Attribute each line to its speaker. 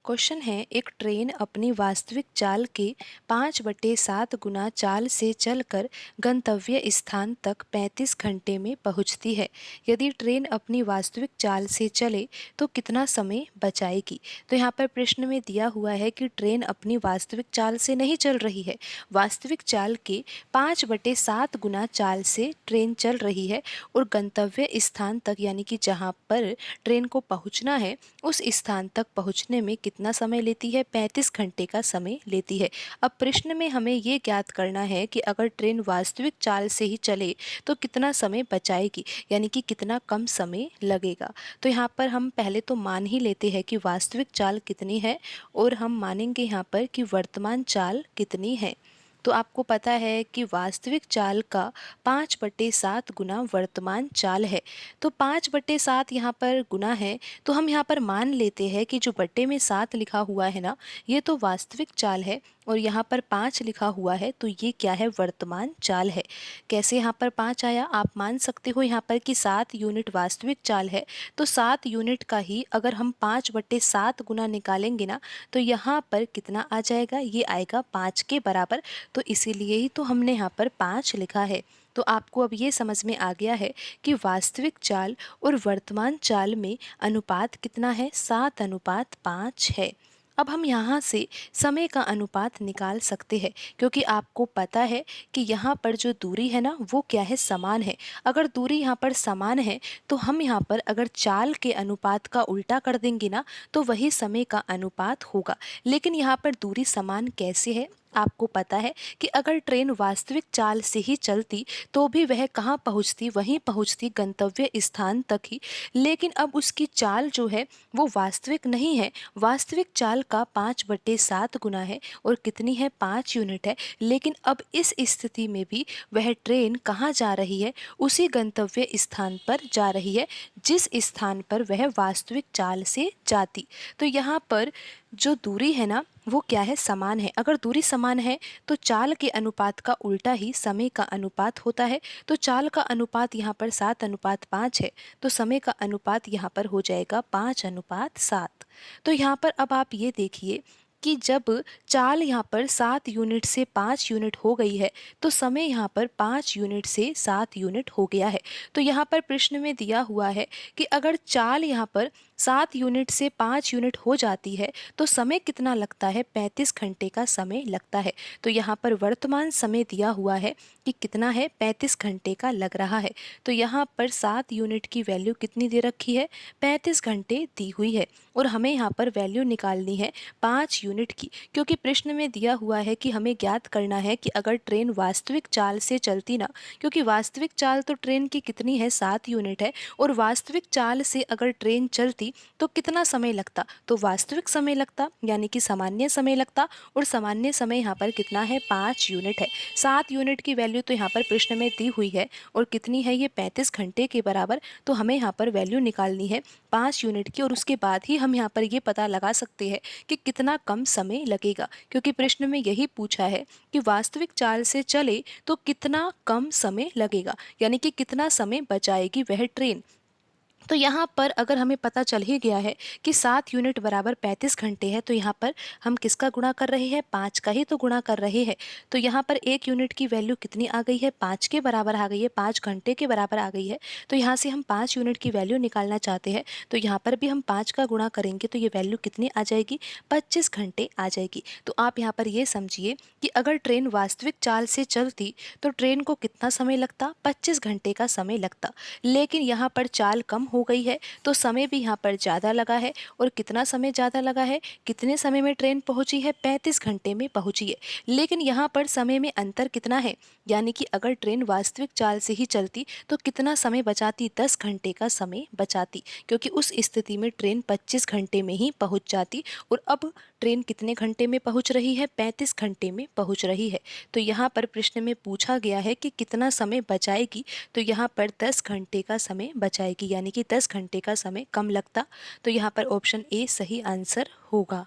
Speaker 1: Question है, एक train अपनी वास्तविक चाल के 5/7 गुना चाल से चलकर गंतव्य स्थान तक 35 घंटे में पहुंचती है। यदि ट्रेन अपनी वास्तविक चाल से चले तो कितना समय बचाएगी। तो यहाँ पर प्रश्न में दिया हुआ है कि ट्रेन अपनी वास्तविक चाल से नहीं चल रही है, वास्तविक चाल के 5/7 गुना चाल से ट्रेन चल रही है और गंतव्य स्थान तक यानी कि जहाँ पर ट्रेन को पहुँचना है उस स्थान तक पहुँचने में कितना समय लेती है, 35 घंटे का समय लेती है। अब प्रश्न में हमें ये ज्ञात करना है कि अगर ट्रेन वास्तविक चाल से ही चले तो कितना समय बचाएगी, यानी कि कितना कम समय लगेगा। तो यहाँ पर हम पहले तो मान ही लेते हैं कि वास्तविक चाल कितनी है और हम मानेंगे यहाँ पर कि वर्तमान चाल कितनी है। तो आपको पता है कि वास्तविक चाल का 5/7 गुना वर्तमान चाल है। तो 5/7 यहाँ पर गुना है, तो हम यहाँ पर मान लेते हैं कि जो बट्टे में 7 लिखा हुआ है ना, ये तो वास्तविक चाल है और यहाँ पर 5 लिखा हुआ है, तो ये क्या है, वर्तमान चाल है। कैसे यहाँ पर 5 आया, आप मान सकते हो यहाँ पर कि 7 यूनिट वास्तविक चाल है, तो 7 यूनिट का ही अगर हम 5/7 गुना निकालेंगे ना, तो यहाँ पर कितना आ जाएगा, ये आएगा 5 के बराबर। तो इसीलिए ही तो हमने यहाँ पर 5 लिखा है। तो आपको अब ये समझ में आ गया है कि वास्तविक चाल और वर्तमान चाल में अनुपात कितना है, 7:5 है। अब हम यहाँ से समय का अनुपात निकाल सकते हैं, क्योंकि आपको पता है कि यहाँ पर जो दूरी है ना वो क्या है, समान है। अगर दूरी यहाँ पर समान है तो हम यहाँ पर अगर चाल के अनुपात का उल्टा कर देंगे ना, तो वही समय का अनुपात होगा। लेकिन यहाँ पर दूरी समान कैसे है, आपको पता है कि अगर ट्रेन वास्तविक चाल से ही चलती तो भी वह कहाँ पहुँचती, वहीं पहुँचती, गंतव्य स्थान तक ही। लेकिन अब उसकी चाल जो है वो वास्तविक नहीं है, वास्तविक चाल का 5/7 गुना है और कितनी है, 5 यूनिट है। लेकिन अब इस स्थिति में भी वह ट्रेन कहाँ जा रही है, उसी गंतव्य स्थान पर जा रही है जिस स्थान पर वह वास्तविक चाल से जाती। तो यहाँ पर जो दूरी है ना वो क्या है, समान है। अगर दूरी समान है तो चाल के अनुपात का उल्टा ही समय का अनुपात होता है। तो चाल का अनुपात यहाँ पर 7:5 है, तो समय का अनुपात यहाँ पर हो जाएगा 5:7। तो यहाँ पर अब आप ये देखिए कि जब चाल यहाँ पर 7 यूनिट से 5 यूनिट हो गई है तो समय यहाँ पर 5 यूनिट से 7 यूनिट हो गया है। तो यहाँ पर प्रश्न में दिया हुआ है कि अगर चाल यहाँ पर 7 यूनिट से 5 यूनिट हो जाती है तो समय कितना लगता है, 35 घंटे का समय लगता है। तो यहाँ पर वर्तमान समय दिया हुआ है कि कितना है, 35 घंटे का लग रहा है। तो यहाँ पर 7 यूनिट की वैल्यू कितनी दे रखी है, 35 घंटे दी हुई है और हमें यहाँ पर वैल्यू निकालनी है 5 यूनिट की, क्योंकि प्रश्न में दिया हुआ है कि हमें ज्ञात करना है कि अगर ट्रेन वास्तविक चाल से चलती ना, क्योंकि वास्तविक चाल तो ट्रेन की कितनी है, 7 यूनिट है, और वास्तविक चाल से अगर ट्रेन चलती तो कितना समय लगता, तो वास्तविक समय लगता यानी कि सामान्य समय लगता, और सामान्य समय यहाँ पर कितना है, 5 यूनिट है। 7 यूनिट की वैल्यू तो यहाँ पर प्रश्न में दी हुई है और कितनी है, ये 35 घंटे के बराबर। तो हमें यहाँ पर वैल्यू निकालनी है 5 यूनिट की और उसके बाद ही हम यहाँ पर ये पता लगा सकते हैं कि कितना कम समय लगेगा, क्योंकि प्रश्न में यही पूछा है कि वास्तविक चाल से चले तो कितना कम समय लगेगा, यानी कि कितना समय बचाएगी वह ट्रेन। तो यहाँ पर अगर हमें पता चल ही गया है कि 7 यूनिट बराबर 35 घंटे है, तो यहाँ पर हम किसका गुणा कर रहे हैं, 5 का ही तो गुणा कर रहे हैं। तो यहाँ पर 1 यूनिट की वैल्यू कितनी आ गई है, 5 के बराबर आ गई है, 5 घंटे के बराबर आ गई है। तो यहाँ से हम 5 यूनिट की वैल्यू निकालना चाहते हैं, तो यहाँ पर भी हम 5 का गुणा करेंगे तो ये वैल्यू कितनी आ जाएगी, 25 घंटे आ जाएगी। तो आप यहाँ पर ये समझिए कि अगर ट्रेन वास्तविक चाल से चलती तो ट्रेन को कितना समय लगता, 25 घंटे का समय लगता। लेकिन यहाँ पर चाल कम हो गई है तो समय भी यहाँ पर ज़्यादा लगा है, और कितना समय ज़्यादा लगा है, कितने समय में ट्रेन पहुँची है, 35 घंटे में पहुँची है। लेकिन यहाँ पर समय में अंतर कितना है, यानी कि अगर ट्रेन वास्तविक चाल से ही चलती तो कितना समय बचाती, 10 घंटे का समय बचाती, क्योंकि उस स्थिति में ट्रेन 25 घंटे में ही पहुँच जाती। और अब ट्रेन कितने घंटे में पहुँच रही है, 35 घंटे में पहुँच रही है। तो यहाँ पर प्रश्न में पूछा गया है कि कितना समय बचाएगी, तो यहाँ पर 10 घंटे का समय बचाएगी, यानी कि 10 घंटे का समय कम लगता। तो यहाँ पर ऑप्शन ए सही आंसर होगा।